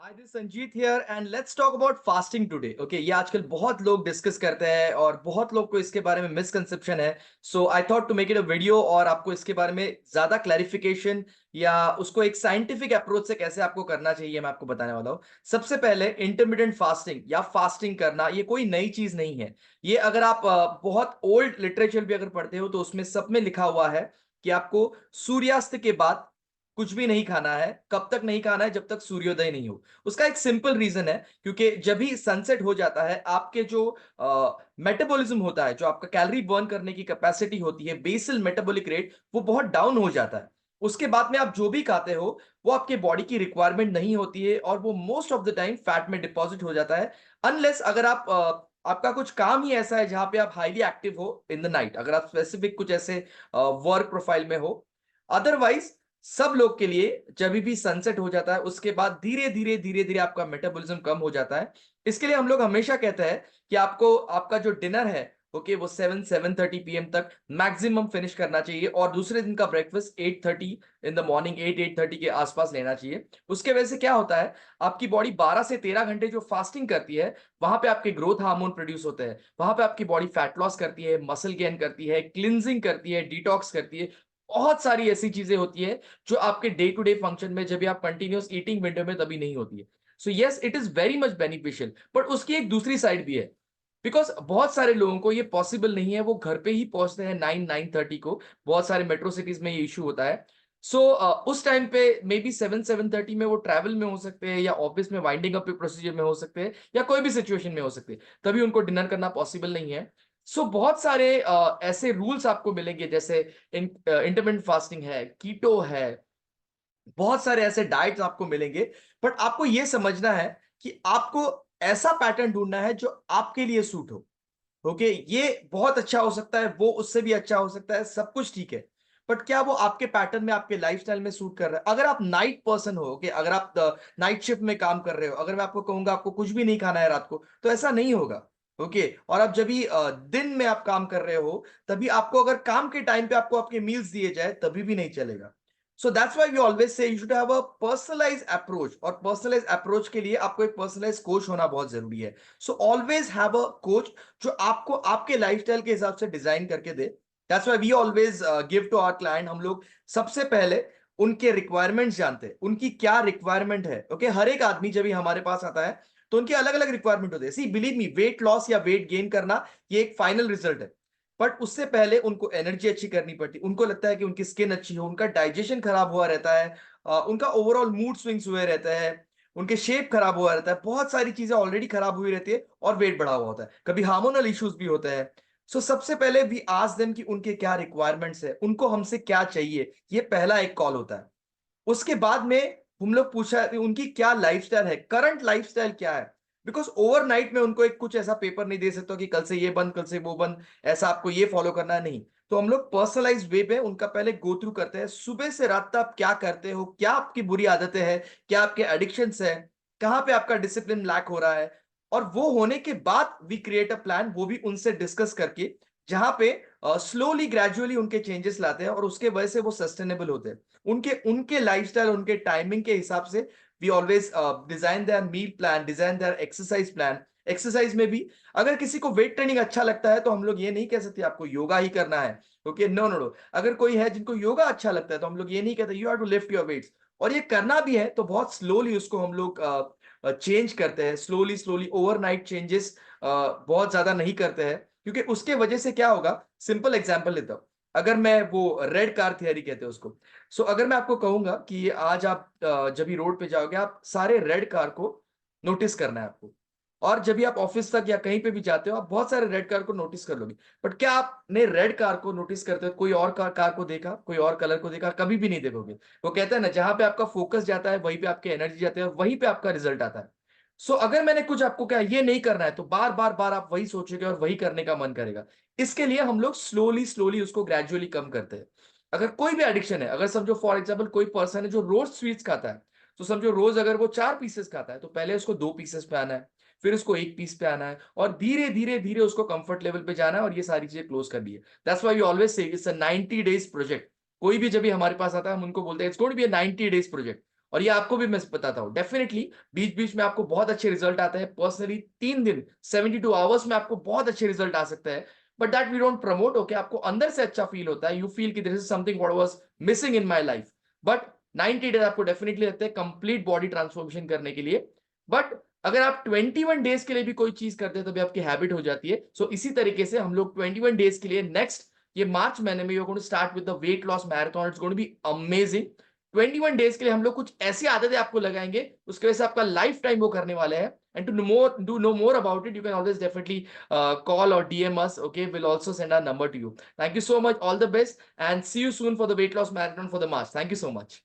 Hi, this is Sanjeet here and let's talk about fasting today. Okay, ये आजकल बहुत लोग डिस्कस करते हैं और बहुत लोग को इसके बारे में मिसकंसेप्शन है. So I thought to make it a video और आपको इसके बारे में ज्यादा क्लैरिफिकेशन या उसको एक साइंटिफिक अप्रोच से कैसे आपको करना चाहिए मैं आपको बताने वाला हूँ. सबसे पहले इंटरमिटेंट फास्टिंग या फास्टिंग करना ये कोई नई चीज नहीं है. ये अगर आप बहुत ओल्ड लिटरेचर भी अगर पढ़ते हो तो उसमें सब में लिखा हुआ है कि आपको सूर्यास्त के बाद कुछ भी नहीं खाना है. कब तक नहीं खाना है? जब तक सूर्योदय नहीं हो. उसका एक सिंपल रीजन है क्योंकि जब भी सनसेट हो जाता है आपके जो मेटाबॉलिज्म होता है, जो आपका कैलोरी बर्न करने की कैपेसिटी होती है, बेसल मेटाबॉलिक रेट, वो बहुत डाउन हो जाता है. उसके बाद में आप जो भी खाते हो वो आपके बॉडी की रिक्वायरमेंट नहीं होती है और वो most of the time fat में डिपॉजिट हो जाता है. अनलेस अगर आप आपका कुछ काम ही ऐसा है जहां पे आप हाईली एक्टिव हो इन द नाइट, अगर आप स्पेसिफिक कुछ ऐसे वर्क प्रोफाइल में हो. अदरवाइज सब लोग के लिए जब भी सनसेट हो जाता है उसके बाद धीरे धीरे धीरे धीरे आपका मेटाबॉलिज्म कम हो जाता है. इसके लिए हम लोग हमेशा कहते हैं कि आपको आपका जो डिनर है, ओके, वो 7-7:30 PM तक मैक्सिमम फिनिश करना चाहिए और दूसरे दिन का ब्रेकफास्ट 8:30 इन द मॉर्निंग, 8-8:30 के आसपास लेना चाहिए. उसके वजह से क्या होता है, आपकी बॉडी 12 से 13 घंटे जो फास्टिंग करती है वहां पे आपके ग्रोथ हार्मोन प्रोड्यूस होते हैं. वहां पे आपकी बॉडी फैट लॉस करती है, मसल गेन करती है, क्लिनजिंग करती है, डिटॉक्स करती है. बहुत सारी ऐसी चीजें होती है जो आपके डे टू डे फंक्शन में जब भी आप कंटिन्यूअस ईटिंग विंडो में तभी नहीं होती है. So yes, it is very much beneficial, but उसकी एक दूसरी साइड भी है. बिकॉज बहुत सारे लोगों को ये पॉसिबल नहीं है, वो घर पे ही पहुंचते हैं 9-9:30 को. बहुत सारे मेट्रो सिटीज में ये इशू होता है. सो उस टाइम पे मे बी 7-7:30 में वो ट्रैवल में हो सकते हैं या ऑफिस में वाइंडिंग अप प्रोसीजर में हो सकते हैं या कोई भी सिचुएशन में हो सकते हैं, तभी उनको डिनर करना पॉसिबल नहीं है. सो बहुत सारे ऐसे रूल्स आपको मिलेंगे, जैसे इंटरमिटेंट फास्टिंग है, कीटो है, बहुत सारे ऐसे डाइट्स आपको मिलेंगे. बट आपको यह समझना है कि आपको ऐसा पैटर्न ढूंढना है जो आपके लिए सूट हो. ओके, ये बहुत अच्छा हो सकता है, वो उससे भी अच्छा हो सकता है, सब कुछ ठीक है. बट क्या वो आपके पैटर्न में, आपके लाइफस्टाइल में सूट कर रहा है? अगर आप नाइट पर्सन हो, ओके, अगर आप नाइट शिफ्ट में काम कर रहे हो, अगर मैं आपको कहूंगा आपको कुछ भी नहीं खाना है रात को, तो ऐसा नहीं होगा. ओके, और आप जब भी दिन में आप काम कर रहे हो तभी आपको, अगर काम के टाइम पे आपको आपके मील्स दिए जाए तभी भी नहीं चलेगा. So that's why we always say you should have a personalise approach, और पर्सनलाइज अप्रोच के लिए आपको एक पर्सनलाइज कोच होना बहुत जरूरी है. So always have a coach जो आपको आपके लाइफस्टाइल के हिसाब से डिजाइन करके दे. That's why we always give to our client, हम लोग सबसे पहले उनके रिक्वायरमेंट्स जानते हैं, उनकी क्या रिक्वायरमेंट है. ओके, हर एक आदमी जब भी हमारे पास आता है तो उनकी अलग अलग रिक्वायरमेंट होती है. सी बिलीव मी, वेट लॉस या वेट गेन करना ये एक फाइनल रिजल्ट है. बट उससे पहले उनको एनर्जी अच्छी करनी पड़ती है. उनको लगता है कि उनकी स्किन अच्छी हो, उनका डाइजेशन खराब हुआ रहता है, उनका ओवरऑल मूड स्विंग्स हुए रहता है, उनके शेप खराब हुआ रहता है, बहुत सारी चीजें ऑलरेडी खराब हुई रहती है और वेट बढ़ा हुआ होता है, कभी हार्मोनल इश्यूज भी होते हैं. सो सबसे पहले वी आस्क देम कि उनके क्या रिक्वायरमेंट्स है, उनको हमसे क्या चाहिए. ये पहला एक कॉल होता है. उसके बाद में हम लोग पूछा उनकी क्या लाइफस्टाइल है, करंट लाइफस्टाइल क्या है. बिकॉज ओवरनाइट में उनको एक कुछ ऐसा पेपर नहीं दे सकता कि कल से ये बंद, कल से वो बंद, ऐसा आपको ये फॉलो करना है, नहीं. तो हम लोग पर्सनलाइज वे पे उनका पहले गो थ्रू करते हैं. सुबह से रात तक आप क्या करते हो, क्या आपकी बुरी आदतें हैं, क्या आपके एडिक्शंस है, कहाँ पे आपका डिसिप्लिन लैक हो रहा है. और वो होने के बाद वी क्रिएट अ प्लान, वो भी उनसे डिस्कस करके, जहां पे स्लोली ग्रेजुअली उनके चेंजेस लाते हैं और उसके वजह से वो सस्टेनेबल होते हैं. उनके उनके लाइफस्टाइल, उनके टाइमिंग के हिसाब से we always design their meal plan, design their exercise plan. Exercise में भी अगर किसी को वेट ट्रेनिंग अच्छा लगता है तो हम लोग ये नहीं कह सकते आपको योगा ही करना है. Okay, no no no. अगर कोई है जिनको योगा अच्छा लगता है तो हम लोग ये नहीं कहते you have to lift your weights. और ये करना भी है तो बहुत स्लोली उसको हम लोग चेंज करते हैं, स्लोली स्लोली. ओवरनाइट चेंजेस बहुत ज्यादा नहीं करते हैं, क्योंकि उसके वजह से क्या होगा. सिंपल एग्जांपल लेता हूं. अगर मैं वो रेड कार थियरी कहते हैं उसको. सो अगर मैं आपको कहूंगा कि आज आप जब भी रोड पे जाओगे, आप सारे रेड कार को नोटिस करना है आपको. और जब भी आप ऑफिस तक या कहीं पे भी जाते हो आप बहुत सारे रेड कार को नोटिस कर लोगे. बट क्या आपने रेड कार को नोटिस करते हो कोई और कार को देखा, कोई और कलर को देखा? कभी भी नहीं देखोगे. वो कहता है ना, जहां पे आपका फोकस जाता है वहीं पे आपकी एनर्जी जाती है और वहीं पे आपका रिजल्ट आता है. सो अगर मैंने कुछ आपको कहा ये नहीं करना है तो बार बार बार आप वही सोचोगे और वही करने का मन करेगा. इसके लिए हम लोग स्लोली स्लोली उसको ग्रेजुअली कम करते हैं. अगर कोई भी एडिक्शन है, अगर समझो फॉर एग्जाम्पल कोई पर्सन है जो रोज स्वीट्स खाता है, तो समझो रोज अगर वो 4 पीसेस खाता है तो पहले उसको 2 पीसेस पे आना है, फिर उसको 1 पीस पे आना है, और धीरे धीरे धीरे उसको कंफर्ट लेवल पे जाना है और ये सारी चीजें क्लोज करनी है. That's why we always say it's a 90 days project. कोई भी जब भी हमारे पास आता है हम उनको बोलते हैं it's going to be a 90 days project. और ये आपको भी मैं बताता हूँ, डेफिनेटली बीच बीच में आपको बहुत अच्छे रिजल्ट आते हैं। पर्सनली 3 दिन 72 आवर्स में आपको बहुत अच्छे रिजल्ट आ सकता है, but that we don't promote. Okay, आपको अंदर से अच्छा फील होता है, यू फील कि this is something what was missing in my life. But 90 days आपको डेफिनेटली लगते हैं कंप्लीट बॉडी ट्रांसफॉर्मेशन करने के लिए। बट अगर आप 21 डेज के लिए भी कोई चीज करते हैं, तभी आपकी हैबिट हो जाती है। सो इसी तरीके से हम लोग 21 डेज के लिए नेक्स्ट ये मार्च महीने में, you are going to start with the weight loss marathon. It's going to be amazing. 21 days के लिए हम लोग कुछ ऐसी आदतें आपको लगाएंगे, उसकी वजह से आपका लाइफ टाइम वो करने वाले हैं। And to know more about it, you can always definitely call or DM us. Okay, we'll also send our number to you. Thank you so much. All the best, and see you soon for the weight loss marathon for the March. Thank you so much.